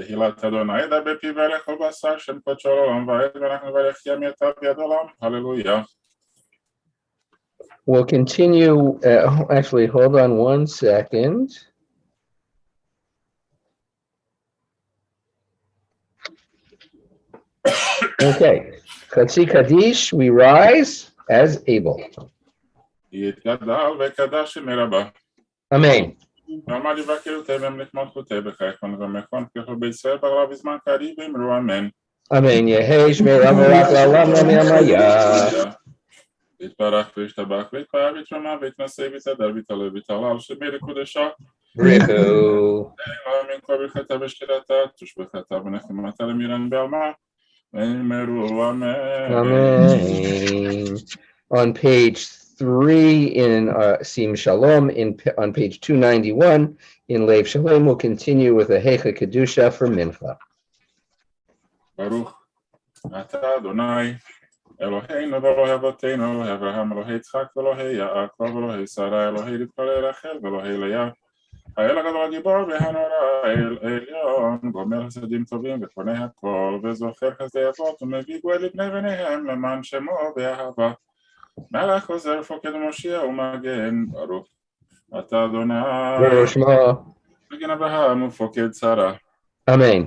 תהילת אדוני ידע בפי ולכל בשר שם קודשו לעולם ועד ואנחנו נברך ימיתה ביד עולם. Hallelujah. We'll continue. Actually, hold on one second. Okay. Chatzi Kaddish, we rise as able. יתגדל וקדש מרבה. Amen. ועמד יבקרותיהם ומלך מלכותי בחייכון ומכון ככל בישראל ברלה בזמן קריב ואמרו אמן. Amen. Yehesh me'ramarak la'olam na'miyamaya. יתברך וישתבח ויתפאר ויתרומם ויתנשא ויתהדר ויתעלה ויתעלל שמי לקודשה. Riku. אמן כל ברכתה ושכילתה תושבחתה ונחמתה למירן בעלמה. ואמרו אמן. Amen. On page 3 in Sim Shalom, on page 291 in Lev Shalom, we'll continue with a Hecha Kedusha for Mincha. ברוך אתה אדוני אלוהינו ואלוהי אבותינו אלוהי אברהם אלוהי יצחק ואלוהי יעקב ואלוהי שרה אלוהי רבקה רחל ואלוהי לאה האל הגדול הגיבור והנורא אל עליון גומר חסדים טובים וקונה הכל וזוכר חסדי אבות ומביא גואל לבני בניהם למען שמו באהבה מלך עוזר פוקד ומושיע ומגן ברוך אתה אדוני מגן אברהם ופוקד שרה. Amen.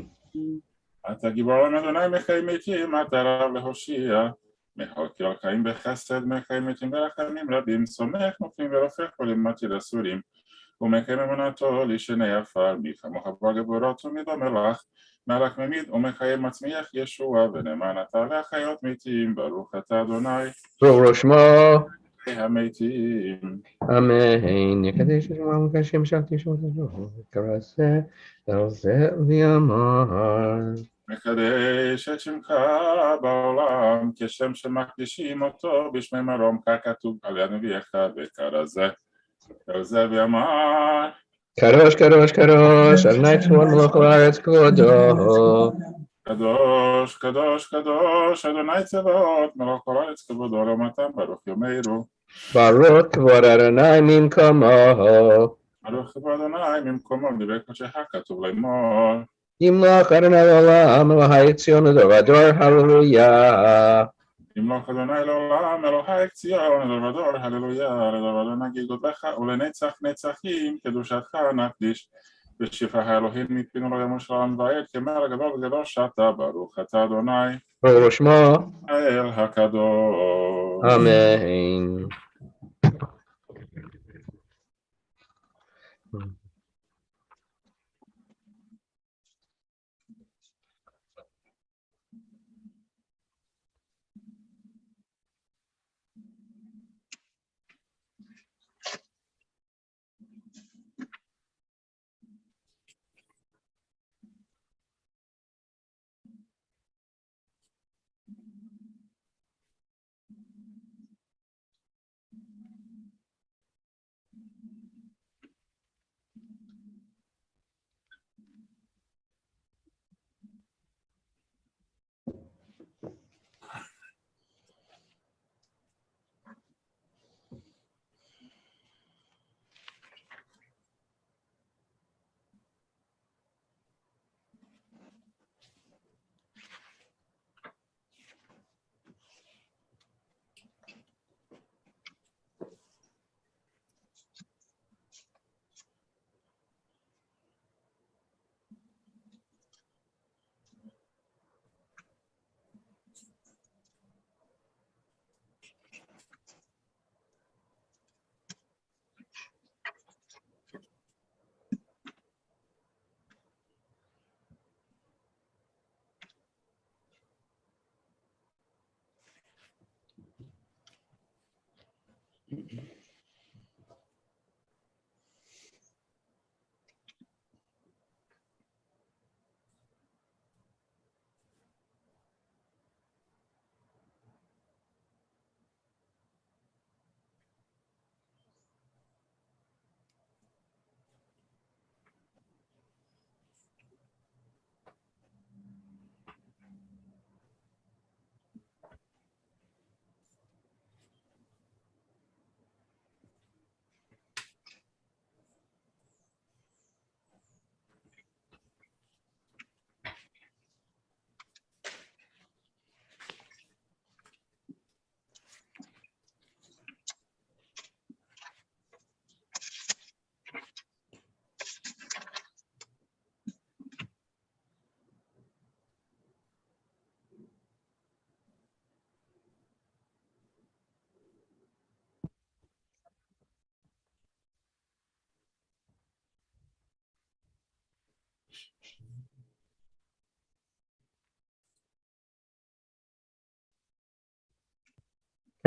אתה גיבור עולם אדוני מחיים מתים, אתה רב להושיע. מחלקי על חיים בחסד, מחיים מתים ברחמים רבים, סומך נופלים ורופך חולים מטיל אסורים. ומקיים אמונתו לישני עפר, מי כמוך בגבורות ומדומה לך. מלך ממית ומחיים מצמיח ישוע, ונאמן אתה להחיות מתים, ברוך אתה אדוני. Baruch Shmo. המתים. Amen. Yekadesh Shema Kashem Shakti Shema Karaseh Elzeh V'Yamar. מקדש את שמך בעולם כשם שמקדישים אותו בשמי מרום ככתוב על יד נביאך וכרזה על זה ואמר Kadosh, Kadosh, Kadosh, Adonai Tzvon Melech Haaretz Kvodo. קדוש, קדוש, קדוש, אדוני צבאות, מלך כל הארץ כבודו לעומתם, ברוך יאמרו. Baruch Kvod Adonai Mimkomo. ברוך כבוד אדוני ממקומו, דברי קודשך כתוב לאמור. Yimlach Adonai Olam Elohai Tzion Ador Hallelujah. ימלוך אדוני לעולם, אלוהי ציון, לדור ודור, הללויה, לדור ודור נגיד גודלך, ולנצח נצחים, קדושתך נקדיש. בשפע האלוהים מפינו לו יום שלום ועד, כמר הגדול וגדוש אתה, ברוך אתה אדוני. Baruch Shmo. האל הקדוש. Amen.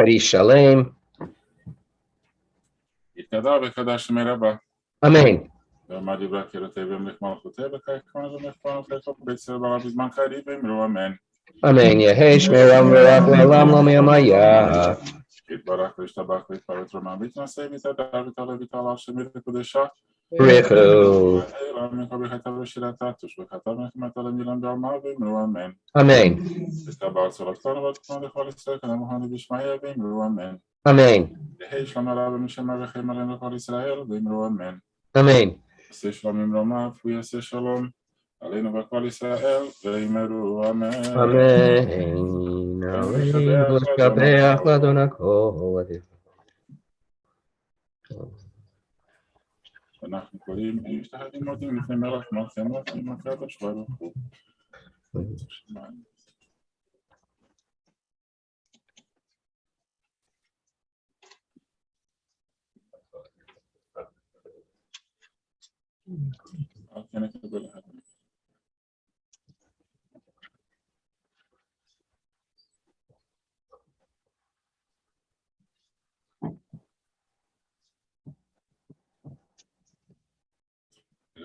Kaddish Shalem. יתקדע וקדש מרבה. Amen. ועמד דברי קהילתי במלך מלכותי בקי כהן ומלך מלכותו בית ישראל ברב בזמן קריב ואמרו אמן. Amen. Yehesh meram v'rak l'olam lo me'amaya. יתברך וישתבח ויתפאר רומם ויתנשא ויתהדר ויתעלה ויתעלה השם וקודשה. B'richu. אלא מכל ברכתה ושירתה תושבחתה ונחמתה למילם בעלמה ואמרו אמן. Amen. ותבע צורת כהן ועוד כהן לכל ישראל כנם מוכני בשמיה ואמרו אמן. Amen. יהי שלום עליו ומשמר וחיים עלינו לכל ישראל ואמרו אמן. Amen. יעשה שלום ממרומיו ויעשה שלום עלינו וכל ישראל ואמרו אמן. Amen. Aleinu l'shabeach l'Adon HaKol. אנחנו קוראים משתחווים מודים לפני מלך מלכי המלכים הקדוש ברוך הוא. כן, נקבל אחד.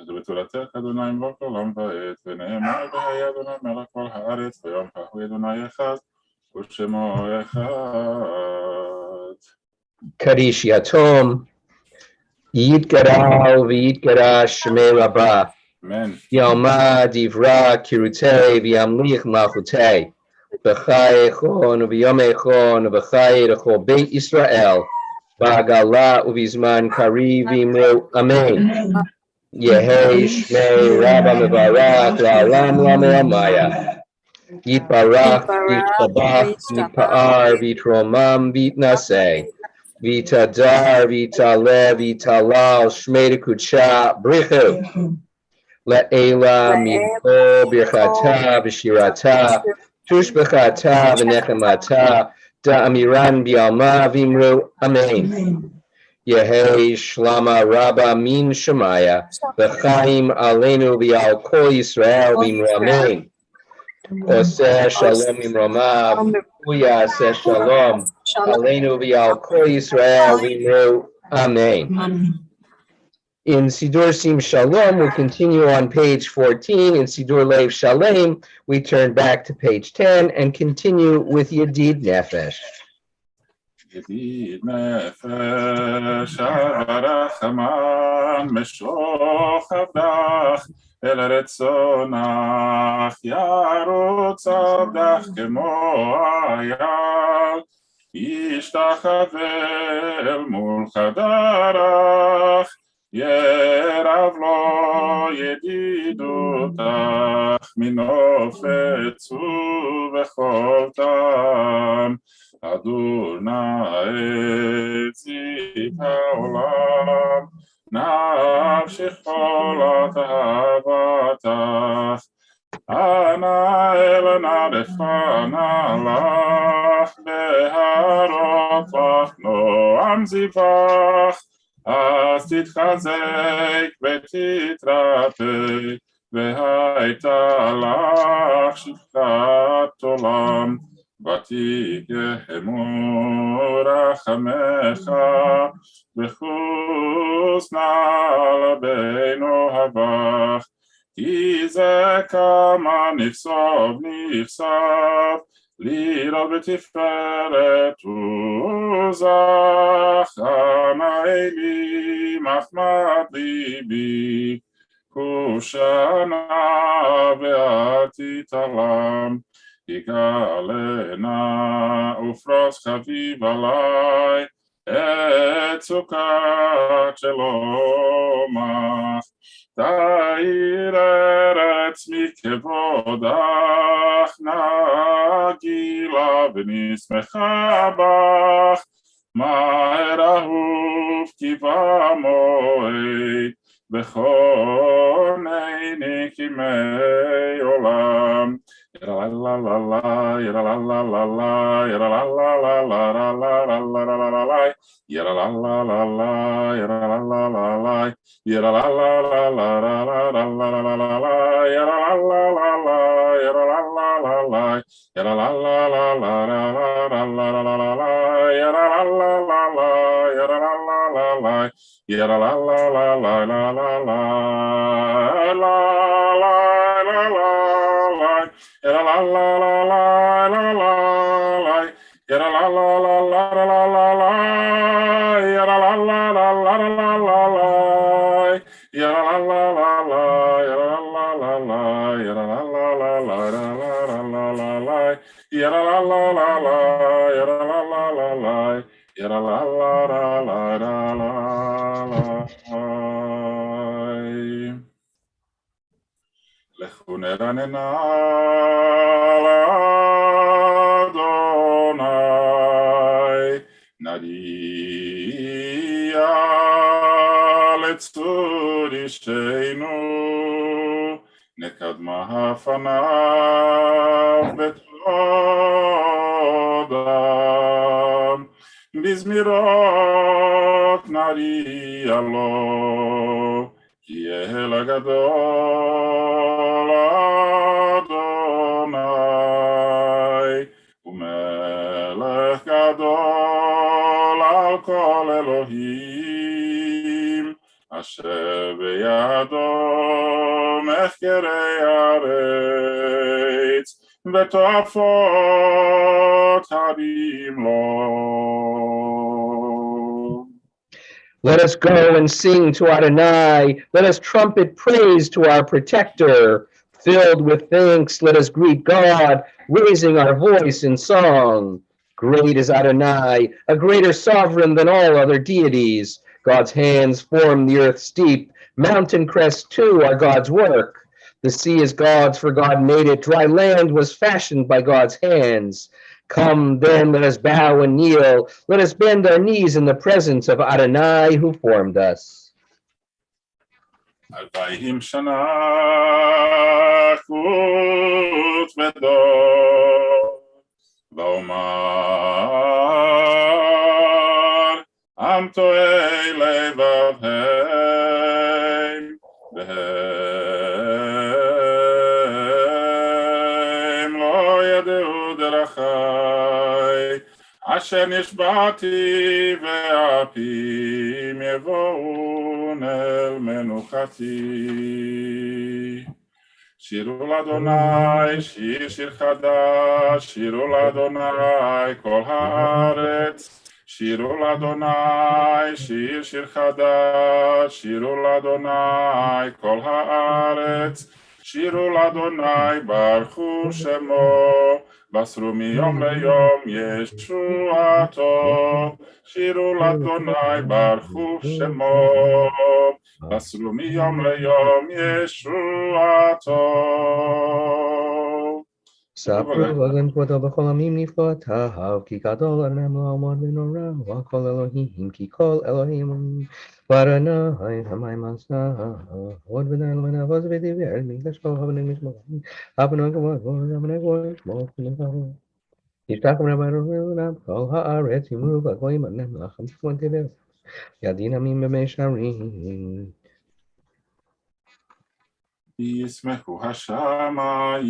זה בתולתך אדוני ימלוך עולם ועד, ונאמר והיה אדוני מלך כל הארץ, ויום הוא אדוני אחד, ושמו אחד. Kaddish Yatom. Yitgadal v'yitgadash shmei rabba. אמן. Yalma divra kirutei v'yamlich malchutei. B'chai echon v'yom echon v'chai echol beit Israel. Ba'agala uvizman kari v'imru amen. Yehei shmei rabba mevarach la'alam la'me'amaya. Yitbarach v'yitzabach v'yitpa'ar v'yitromam v'yitnaseh. Vitadar, Vitale, Vitalal, Shmei Kucha, Brichu. Let Ela, Miko, Birchata, Bishirata, Tushbechata, Venechemata, Da Amiran, Bialma, Vimru, Amen. Yehei Shlama Rabba Min Shemaya, Bechaim Aleinu Vial Kol Yisrael, Vimru, Amen. Oseh Shalom Imromav, Uyaseh Shalom. Aleinu v'al kol Yisrael v'imru amen. In Sidur Sim Shalom, we'll continue on page 14. In Sidur Leiv Shalem, we turn back to page 10 and continue with Yedid Nefesh. ידיד נפש הרחמן משוך עבדך אל רצונך ירוץ עבדך כמו אייל ישתחווה אל מול חדרך ירב לו ידידותך מנופץ ובכל טעם הדור נא את העולם נפשך חולת אהבתך אנא אל נערך נעלך בהרות לך נועם זיווך אז תתחזק ותתרפא והייתה לך שפחת עולם ותיקחמו רחמך וחוס נא לבינו הבך כי זה כמה נכסוף לראות בתפארת עוזך אנא אלי מחמד ליבי כושנה ואל תתעלם יגלנה ופרוס חביב עלי את סוכת שלומך תאיר ארץ מכבודך נגילה ונשמחה בך מהר אהוב כי במועד בכונני כימי עולם. ירה לה לה לה, ירה לה לה לה לה, ירה לה לה לה לה לה לה לה לה לה לה, ירה לה לה לה לה, ירה לה לה לה לה, ירה לה לה לה לה לה לה לה לה לה לה, ירה לה לה לה לה, ירה לה לה לה לה, ירה לה לה לה לה לה לה לה לה לה, ירה לה לה לה לה, ירה לה לה לה לה, yara la la la la la la la la la la la yara la la la la la la la yara la la la la la la la yara la la la la la la la yara la la la la yara la la la yara la la la la la la la la yara la la la la yara la la la la yara la la la la la la לכו נרננה לאדוני, נריע לצור אישנו, נקדמה פניו בתודה, בזמירות נריע לו, כי אל הגדול אדוני, ומלך גדול על כל אלוהים, אשר בידו מחקרי הארץ, ותועפות הרים לו. Let us go and sing to Adonai. Let us trumpet praise to our protector. Filled with thanks, let us greet God, raising our voice in song. Great is Adonai, a greater sovereign than all other deities. God's hands form the earth steep. Mountain crests, too, are God's work. The sea is God's, for God made it. Dry land was fashioned by God's hands. Come, then, let us bow and kneel. Let us bend our knees in the presence of Adonai, who formed us. אלפיים שנה כות ודור, ואומר עם טועה לבבהם, והם לא ידעו דרכי, אשר נשבעתי ואפים יבואון אל מנוחתי. שירו לאדוני שיר שיר חדש, שירו לאדוני כל הארץ, שירו לאדוני שיר שיר חדש, שירו לאדוני כל הארץ, שירו לאדוני ברכו שמו, בסרו מיום ליום ישועתו, שירו לאדוני ברכו שמו, בסרו מיום ליום ישועתו. ספרו וגם כבודו בכל עמים נפלאותיו, כי גדול עליהם לעמוד ונורא, וכל אלוהים, כי כל אלוהים ואדוני המים עשה, עוד ונעל ונעבוז ודיבר, מקדשו הבני משמעו, הבנו כבוד, הבני כבוד, שמור כבוד. ישתח ונעבר כל הארץ, ימרו בגויים עליהם לחם כבוד דבר, ידין עמים במישרים. ישמחו השמיים,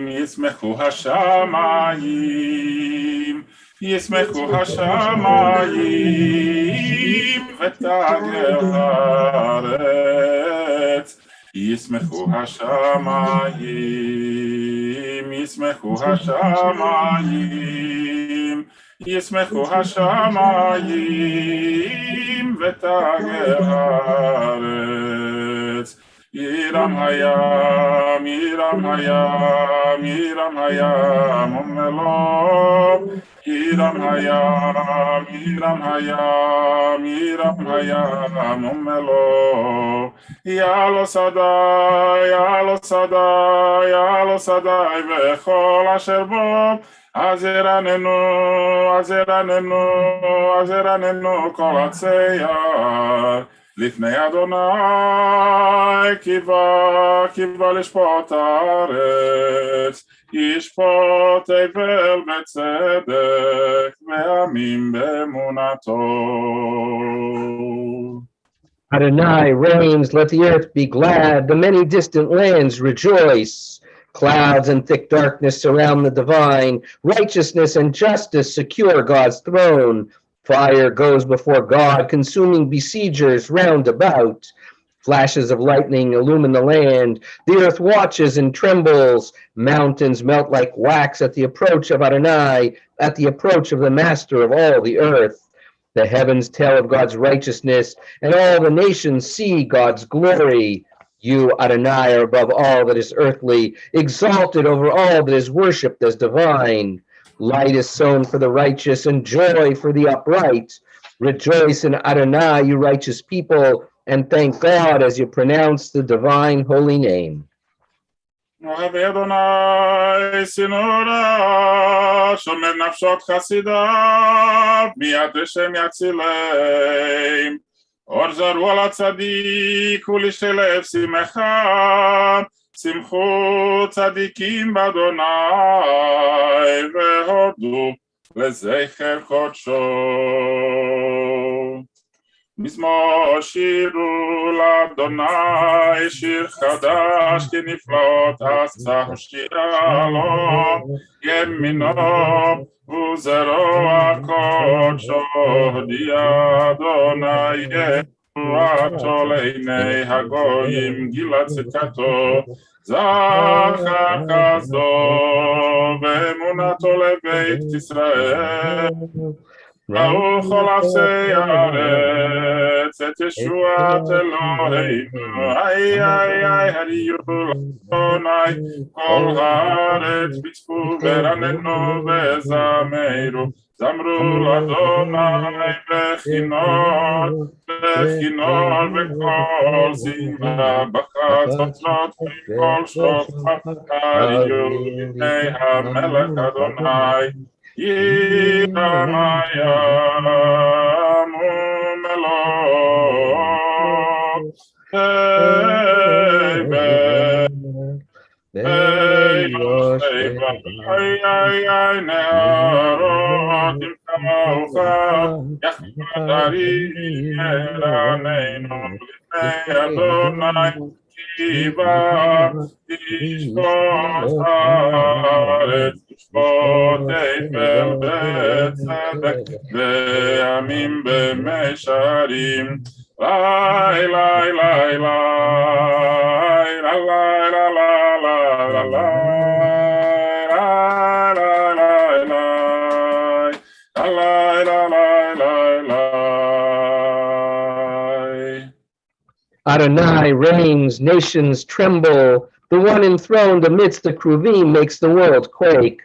ישמחו השמיים, ישמחו השמיים, ותגל הארץ, ישמחו השמיים, ישמחו השמיים, ישמחו השמיים, ותגל הארץ. ירם הים, ירם הים, ירם הים ומלוא, ירם הים, ירם הים, ירם הים ומלוא, יעלו שדי, יעלו שדי, יעלו שדי וכל אשר בו, אז ירננו, אז ירננו, אז ירננו כל עצי יער, לפני אדוני קיווה לשפוט הארץ, ישפוט אבל בצדק ועמים באמונתו. Adonai reigns, let the earth be glad, the many distant lands rejoice. Clouds and thick darkness surround the divine, righteousness and justice secure God's throne. Fire goes before God, consuming besiegers round about. Flashes of lightning illumine the land, the earth watches and trembles. Mountains melt like wax at the approach of Adonai, at the approach of the master of all the earth. The heavens tell of God's righteousness, and all the nations see God's glory. You, Adonai, are above all that is earthly, exalted over all that is worshipped as divine. Light is sown for the righteous, and joy for the upright. Rejoice in Adonai, you righteous people, and thank God as you pronounce the divine holy name. אוהבי אדוני שנורא, שומר נפשות חסידיו, מיד השם יצילם. אור זרוע לצדיק ולשלב שמחה, שמחו צדיקים באדוני והודו לזכר קודשו. מזמור שירו לאדוני, שיר חדש כי נפלאות עשה הושיע לו, ימינו וזרוע קודשו, הודיע אדוני ישועתו לעיני הגויים, גילה צדקתו, זכר חסדו ואמונתו לבית ישראל. ברוך כל אפסי הארץ את ישועת אלוהינו, איי איי איי הריעו לאדוני, כל הארץ בצפו ורננו וזמרו, זמרו לאדוני בכינור, בכינור וכל זמרה, בחצוצרות וכל שופר, הריעו לפני המלך אדוני. Yiramayam umelot Sheba Ay ne'arot im kamaucha Yachmadari yeraneinu Lifnei Adonai Kiva tishpot haaretz תשפוט אבל בצדק ועמים במישרים. לי לי לי Adonai reigns, nations tremble. The one enthroned amidst the Kruvim makes the world quake.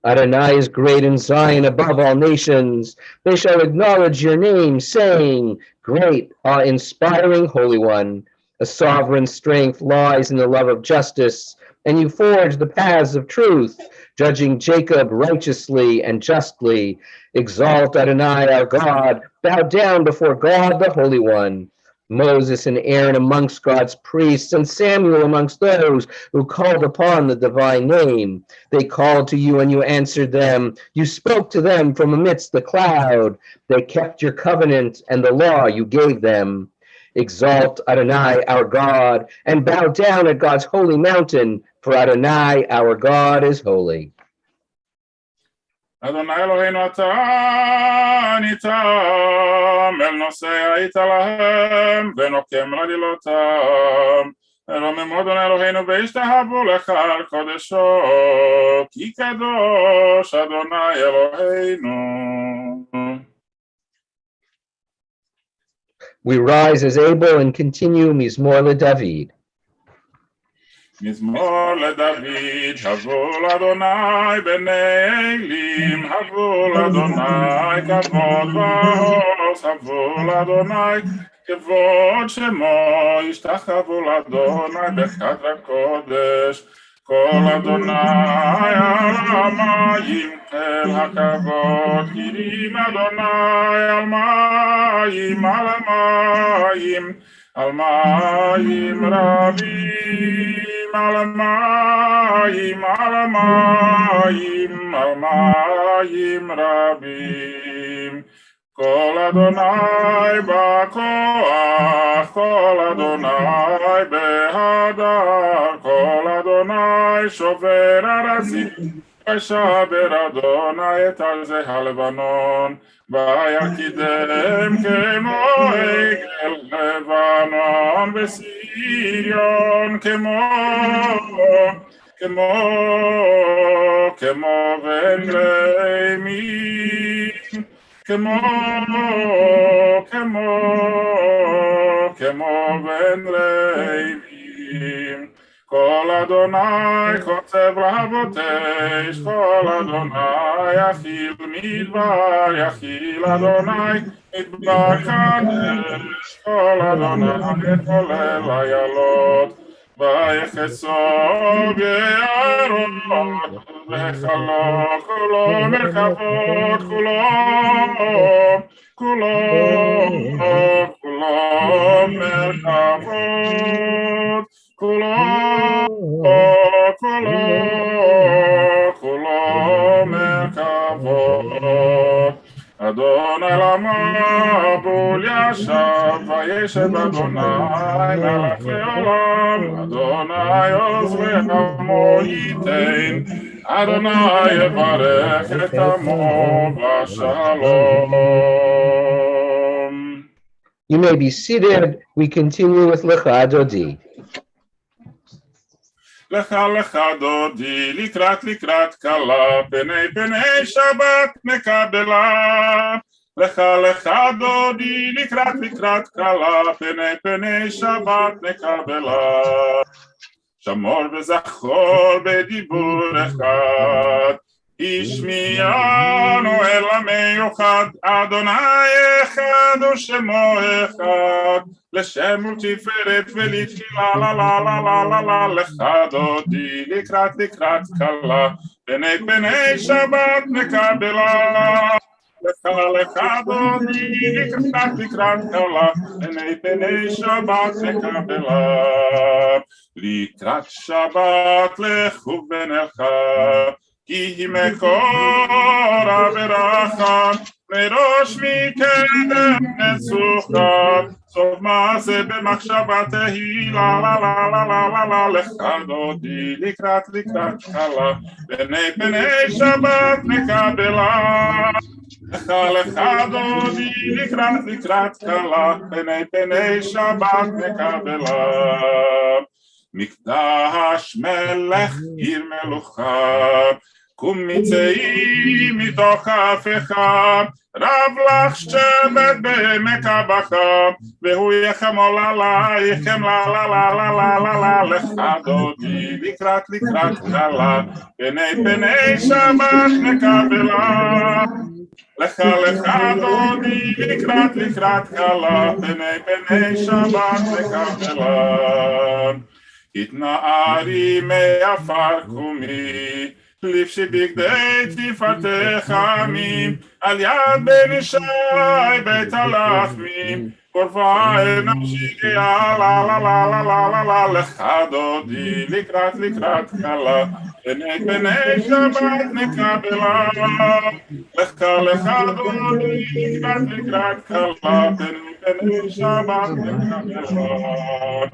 Adonai is great in Zion above all nations. They shall acknowledge your name, saying, Great, awe-inspiring Holy One. A sovereign strength lies in the love of justice, and you forge the paths of truth, judging Jacob righteously and justly. Exalt Adonai our God, bow down before God the Holy One. Moses and Aaron amongst God's priests, and Samuel amongst those who called upon the divine name. They called to you and you answered them. You spoke to them from amidst the cloud. They kept your covenant and the law you gave them. Exalt Adonai our God, and bow down at God's holy mountain, for Adonai our God is holy. אדוני אלוהינו אתה ניתם, אל נושא היית להם, ונוקם לדילותם. רוממו אדוני אלוהינו והשתחוו לך על קודשו, כי קדוש אדוני אלוהינו. We rise as able and continue Mizmor LeDavid. מזמור לדוד, הבו לאדוני בני אלים, הבו לאדוני כבוד ועוז, הבו לאדוני כבוד שמו, השתחוו לאדוני בחדר קודש, כל אדוני על המים אל הכבוד, כי אדוני על מים, על המים, על מים רבים, על המים, על המים, על מים רבים. כל אדוני בכוח, כל אדוני בהדר, כל אדוני שובר ארזים, ושבר אדוני את ארזי הלבנון, וירקידם כמו עגל לבנון בסיריון, כמו בן רמים, כמו בן רעים. כל אדוני כותב להבותש, כל אדוני יכיל מדבר, יכיל אדוני מדבר קדש, כל אדוני כולל איילות, ויחצוב יערות, וחלוק כולו מרכבות, כולו מרכבות, כולו מרכבות. אדוני למבול ישב, וישב אדוני מלך לעולם, אדוני עוז ועמו ייתן, אדוני יברך את עמו בשלום. You may be seated. We continue with Lecha Dodi. לך לך דודי, לקראת כלה, פני שבת מקבלה. לך לך דודי, לקראת כלה, פני שבת מקבלה. שמור וזכור בדיבור אחד, השמיענו אל המיוחד, אדוני אחד ושמו אחד, לשם ולתפארת ולתחילה, לה לה לה לה לה לה, לך דודי לקראת כלה, פני שבת מקבלה. לך דודי לקראת כלה, פני שבת מקבלה. לקראת שבת לכו ונלכה, כי היא מקור הברכה, מראש מקדם נצוחה, סוף מעשה במחשבה תהי, לה לה לה לה לה לה לה. לך דודי לקראת כלה, פני שבת מקבלה. לך דודי לקראת כלה, פני שבת מקבלה. מקדש מלך עיר מלוכה, קום מצאי מתוך אפיך, רב לך שבת בעמק הבכה, והוא יחמול עלייך כמלה לה לה לה לה לה לה. לך דודי לקראת כלה, פני שבת מקבלה. לך דודי לקראת כלה, פני שבת מקבלה. התנערי מעפר קומי, לבשי בגדי תפארתך עמי, על יד בן ישי בית הלחמי, קורבה אל נפשי גאה, לה לה לה לה לה לה לה. לך דודי לקראת כלה, פני שבת מקבלה. לך דודי לקראת כלה, פני שבת מקבלה.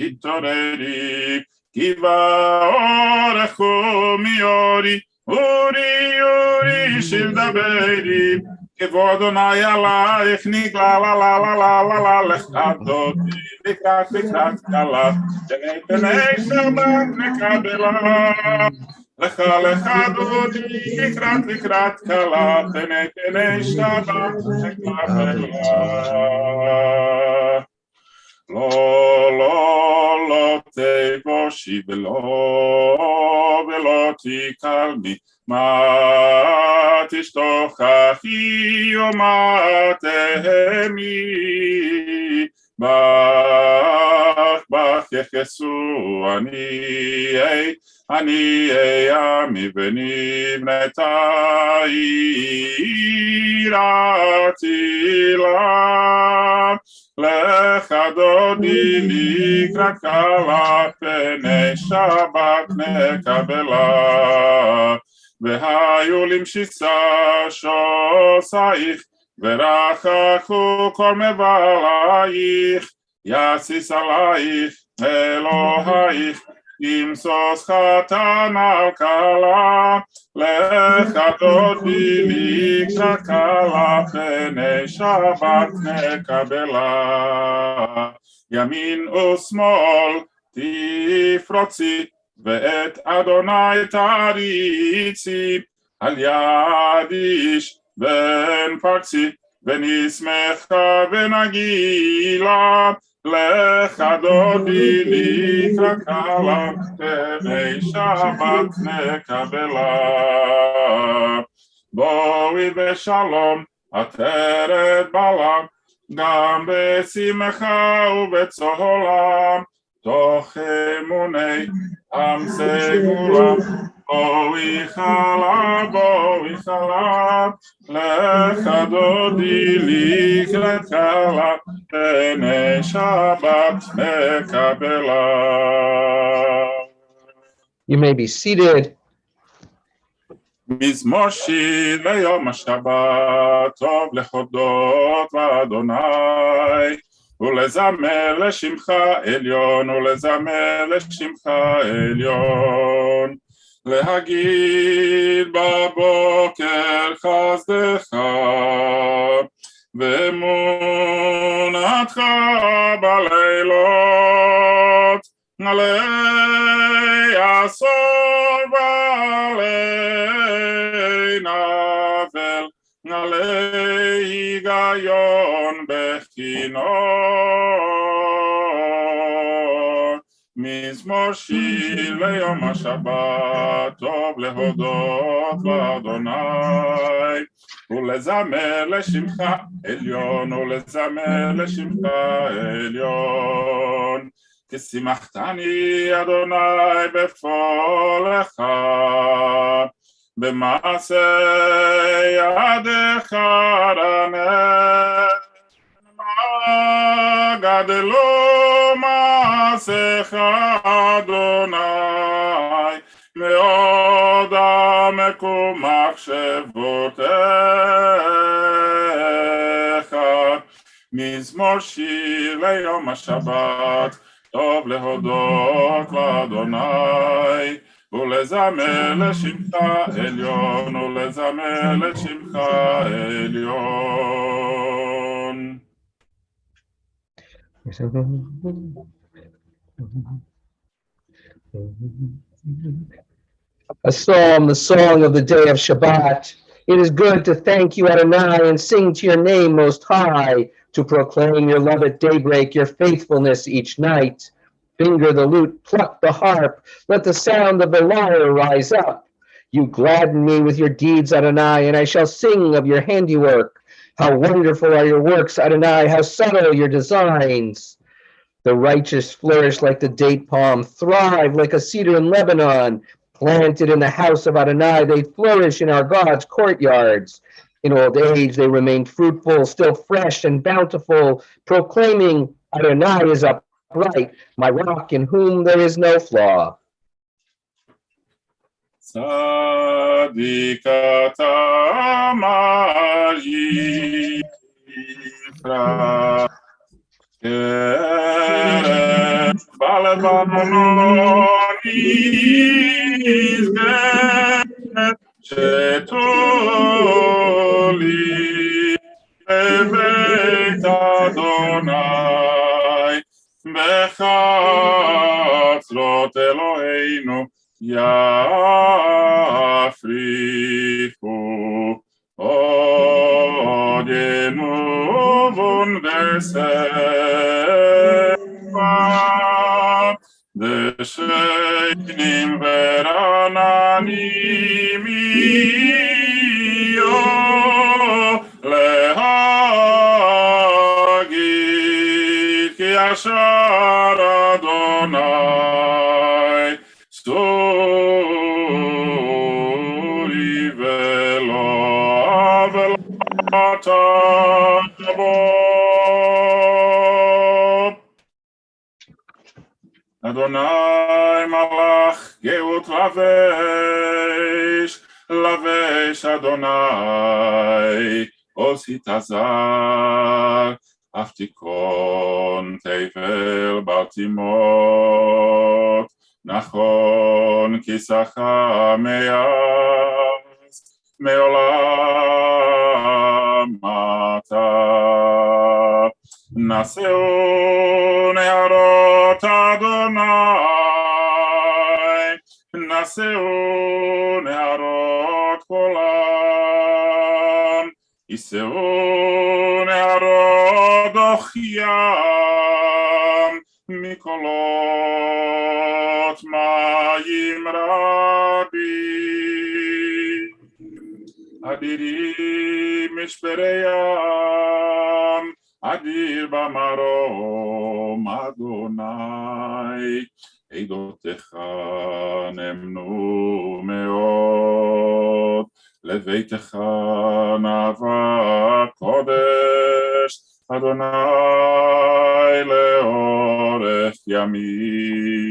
התעוררי, כי באורך קומי אורי, אורי שיל דברי, כבוד אדוני עלייך נגלה, לה לה לה לה לה לה. לך דודי לקראת כלה, פני שבת מקבלה. לך דודי לקראת כלה, פני שבת מקבלה. לא תבושי ולא תקלמי, מה תשתוכחי ומה תהמי, בך בך יחסו עניי עמי ונבנתה יראתי לה לך דודי לקראת כלה פני שבת נקבלה והיו למשיסה שוסייך ורחקו כל מבלייך יסיס עלייך אלוהיך ימסוס חתן על כלה לך דודי לקראת כלה פני שבת נקבלה ימין ושמאל תפרוצי ואת אדוני תריצי על יד איש בן פרצי ונשמחה ונגילה לך דודי לקראת כלה פני שבת נקבלה בואי בשלום עטרת בעלה גם בשמחה ובצהלה תוך אמוני עם סגולה בואי חלה לך דודי לקראת כלה פני שבת נקבלה. You may be seated. מזמור שיר ליום השבת טוב להודות לאדוני ולזמר לשמך עליון ולזמר לשמך עליון להגיד בבוקר חסדך ואמונתך בלילות עלי עשור ועלי נבל עלי היגיון בכינור מזמור שיר ליום השבת טוב להודות לאדוני ולזמר לשמך עליון ולזמר לשמך עליון כי שימחתני אדוני בפועלך במעשה ידיך רנן גדלו מעשיך אדוני מאוד עמקו מחשבותיך מזמור שיר ליום השבת טוב להודות לאדוני ולזמר לשמך עליון ולזמר לשמך עליון. A psalm, the song of the day of Shabbat. It is good to thank you, Adonai, and sing to your name most high, to proclaim your love at daybreak, your faithfulness each night. Finger the lute, pluck the harp, let the sound of the lyre rise up. You gladden me with your deeds, Adonai, and I shall sing of your handiwork. How wonderful are your works, Adonai, how subtle your designs. The righteous flourish like the date palm, thrive like a cedar in Lebanon. Planted in the house of Adonai, they flourish in our God's courtyards. In old age, they remain fruitful, still fresh and bountiful, proclaiming Adonai is upright, my rock in whom there is no flaw. Tzadikata mar yifra kerem balebanon izget shetoli bebeit Adonai bechatzrot Eloheinu Yafrichu odenu vundesefa deshenim verananim iyo lehagid Adonai, Suri velo avelata bo. Adonai malach geut lavesh Adonai osit azar aftikon tevel baltimot nachon kisacha meyas meolam ata naseu neharot Adonai naseu neharot kolam iseu neharot ochyam mikolot mayim rabim adirim mishpereyam adir bamarom Adonai עדותיך נאמנו מאוד, לביתך נאווה קודש, אדוני לאורך ימים.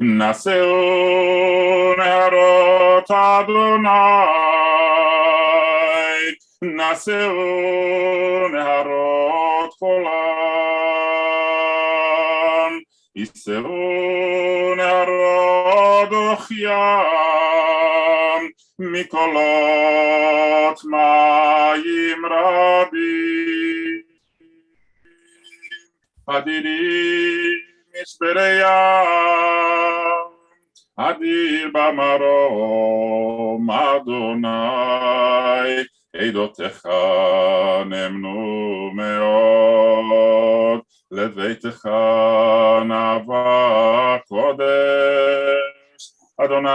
נשאו נהרות אדוני, נשאו נהרות חולם, יישאו נהרות אוכיים, מקולות מים רבים. אדירים משברי ים, אדיר במרום אדוני, עדותיך נאמנו מאוד, לביתך נאווה קודש, אדוני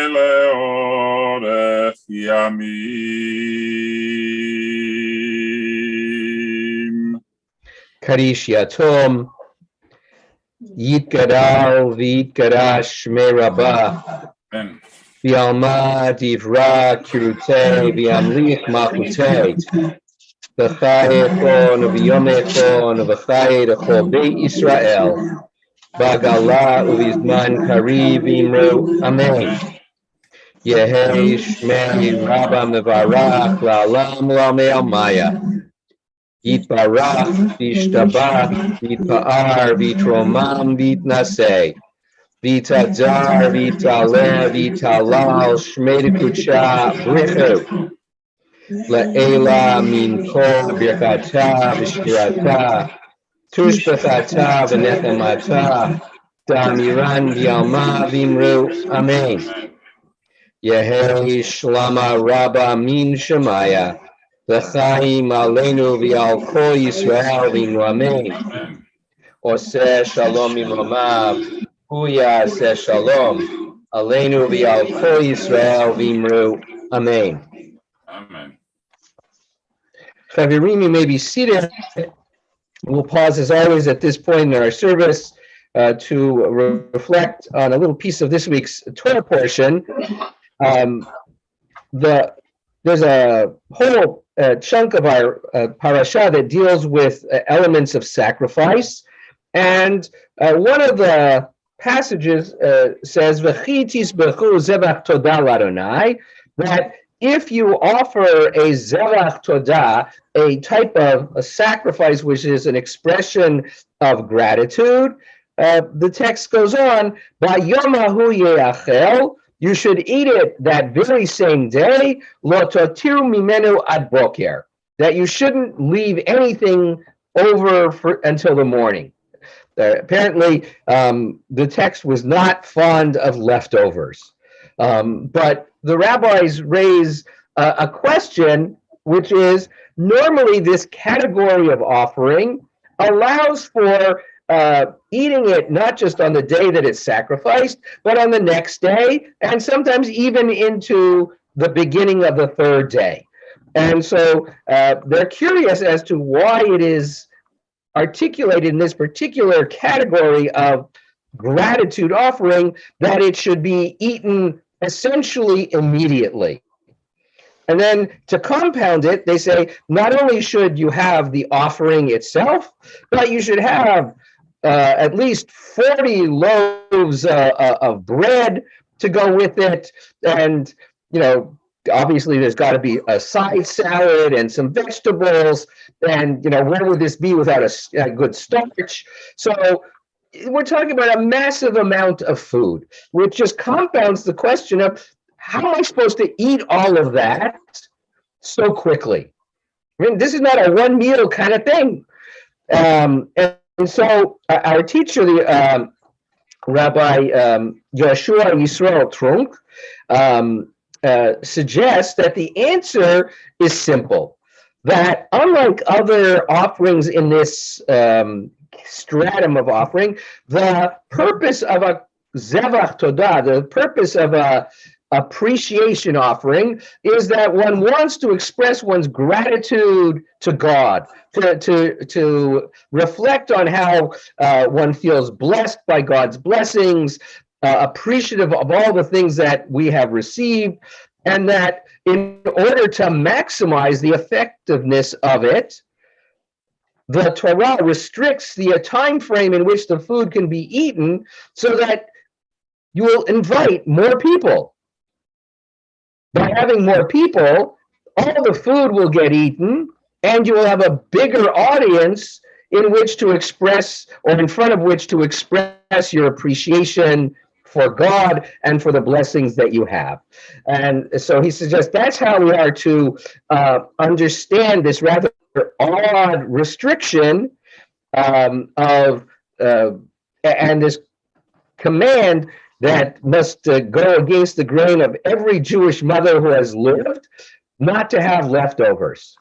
לאורך ימים. קדיש יתום, יתגדל ויתקדש שמי רבה. כן. ויאמר דברה קירותי וימליך מלכותי. וחייכון וביומכון וחיי לכל בית ישראל. בגלה ובזמן קריב אמרו אמן. יהי שמי רבה מברך לעולם לעמי עלמיה. יתברך וישתבח ויתפאר ויתרומם ויתנשא. ויתהדר ויתעלה ויתהלל שמי דקודשה ברכו. לעילה מן כל ברכתה ושירתה, תושבחתה ונחמתה, דאמירן ביעלמה ואמרו אמן. יהי שלמה רבה מן שמיה, לחיים עלינו ועל כל ישראל ואמרו אמן. עושה שלום ממרומיו, הוא יעשה שלום עלינו ועל כל ישראל ואמרו אמן. Amen. Chavirim, you may be seated. We'll pause as always at this point in our service to reflect on a little piece of this week's Torah portion. There's a whole chunk of our parasha that deals with elements of sacrifice, and one of the passages says, "V'chi tisbechu zevach todah l'Adonai," that if you offer a zevach todah, a type of a sacrifice which is an expression of gratitude, the text goes on, "Bayom hahu ye'achel," you should eat it that very same day, "Lo totiru mimenu ad boker," that you shouldn't leave anything over until the morning. Apparently, the text was not fond of leftovers. But the rabbis raise a question, which is, normally this category of offering allows for eating it not just on the day that it's sacrificed, but on the next day, and sometimes even into the beginning of the third day. And so they're curious as to why it is articulated in this particular category of gratitude offering that it should be eaten essentially immediately. And then to compound it, they say not only should you have the offering itself, but you should have at least 40 loaves of bread to go with it. And, obviously there's got to be a side salad and some vegetables. And, where would this be without a good starch? So we're talking about a massive amount of food, which just compounds the question of how am I supposed to eat all of that so quickly? I mean, this is not a one meal kind of thing. And so our teacher, the Rabbi Joshua Yisrael Trunk, suggests that the answer is simple, that unlike other offerings in this stratum of offering, the purpose of a zevach todah, the purpose of a appreciation offering, is that one wants to express one's gratitude to God, to reflect on how one feels blessed by God's blessings, appreciative of all the things that we have received, and that in order to maximize the effectiveness of it, the Torah restricts the time frame in which the food can be eaten so that you will invite more people. By having more people, all the food will get eaten, and you will have a bigger audience in which to express, or in front of which to express your appreciation for God and for the blessings that you have. And so he suggests that's how we are to understand this rather odd restriction and this command that must go against the grain of every Jewish mother who has lived, not to have leftovers.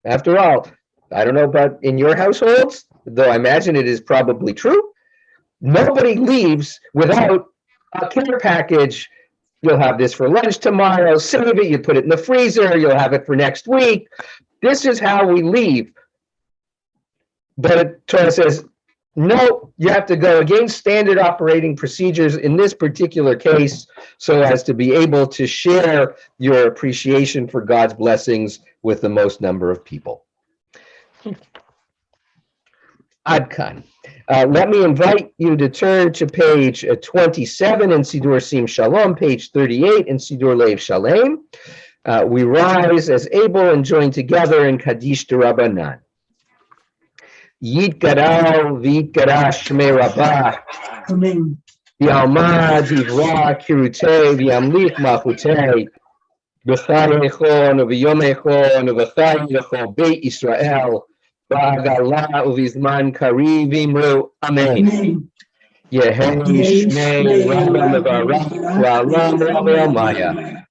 After all, I don't know about in your households, though I imagine it is probably true, nobody leaves without a care package. You'll have this for lunch tomorrow, save it, you put it in the freezer, you'll have it for next week. This is how we leave. But Torah says, no, you have to go against standard operating procedures in this particular case so as to be able to share your appreciation for God's blessings with the most number of people. Adkan. Let me invite you to turn to page 27 in Sidur Sim Shalom, page 38 in Sidur Lev Shalem. We rise as able and join together in Kaddish D'Rabbanan. Yitgadal v'yitgadash shmei Rabbah. Amen. V'alma divra kirutei v'yamlich malchutei. B'chai echon u'v'yom echon u'v'chai echon Beit Israel. Ba'agala u'v'zman kari v'imru. Amen. Yehi shmei Rabbah mevarach v'alam Rabbi Almaya.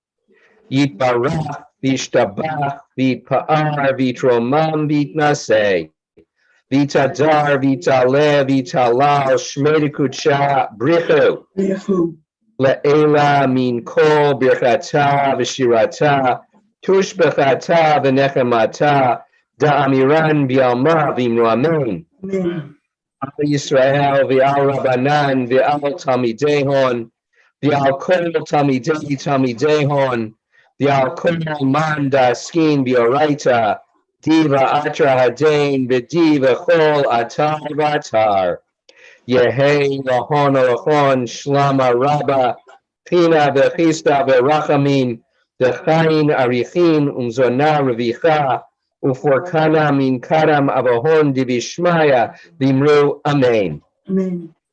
Yitbarach v'yishtabach v'yitpa'ar v'yitromam v'yitnaseh. Vitadar, vitale, vitalal, shmei kudsha, brichu. Le'ela min kol birchata v'shirata, tushbechata v'nechamata, da'amiran v'alma v'imru amen. Al Yisrael v'al Rabbanan v'al Talmidehon, v'al kol Talmidehon, v'al kol man da'askin v'oraita, Diva atra hadain v'diva chol atar v'atar. Yehei lahon alachon shlama rabba pina v'chista v'rachamin v'chayin arichin umzona revicha uforkana min karam avahon divishmaya v'imru amen.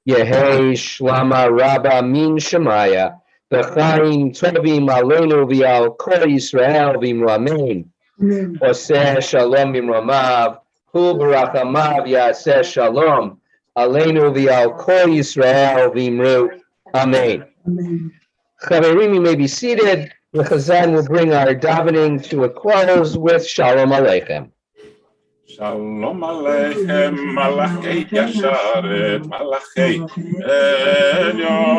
Yehei shlama rabba min shemaya v'chayin tovim aleinu v'al kol Yisrael v'imru amen. Oseh shalom b'imromav, hu b'rachamav yaseh shalom, aleinu v'al kol Yisrael v'imru, amen. Chaverim, you may be seated. The Chazan will bring our davening to a close with Shalom Aleichem. Shalom Aleichem, Malachei Yasharet, Malachei Elyon,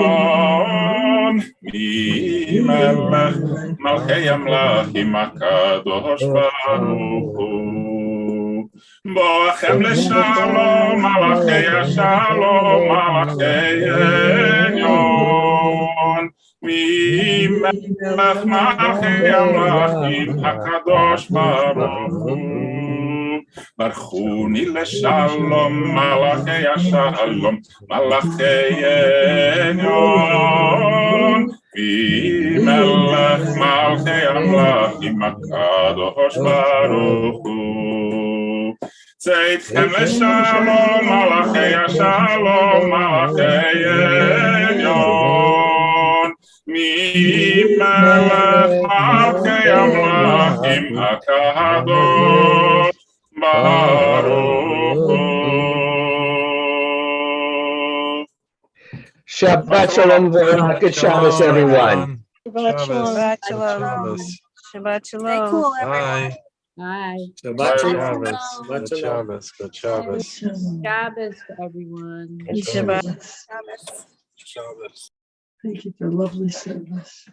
Mi Melech, Malchei Amlachim HaKadosh Baruch Hu, Boachem leshalom, malachei shalom, malachei elyon. Mimelech malchei amlachim, hakadosh baruch hu. Barchuni leshalom, malachei shalom, malachei elyon. Mimelech malchei amlachim, hakadosh baruch hu. Tzeitzchem leshalom, malachei shalom, malachei elyon. Mimelech malchei amlachim, hakadosh baruch hu. Shabbat shalom, good Shabbos, everyone. Shabbat shalom. Shabbat shalom. Shabbat shalom. Stay cool, everyone. Bye. Bye. Shabbat shalom. Good Good Shabbos. Good Shabbos. Shabbos, everyone. Shabbat. Shabbos. Thank you for lovely service.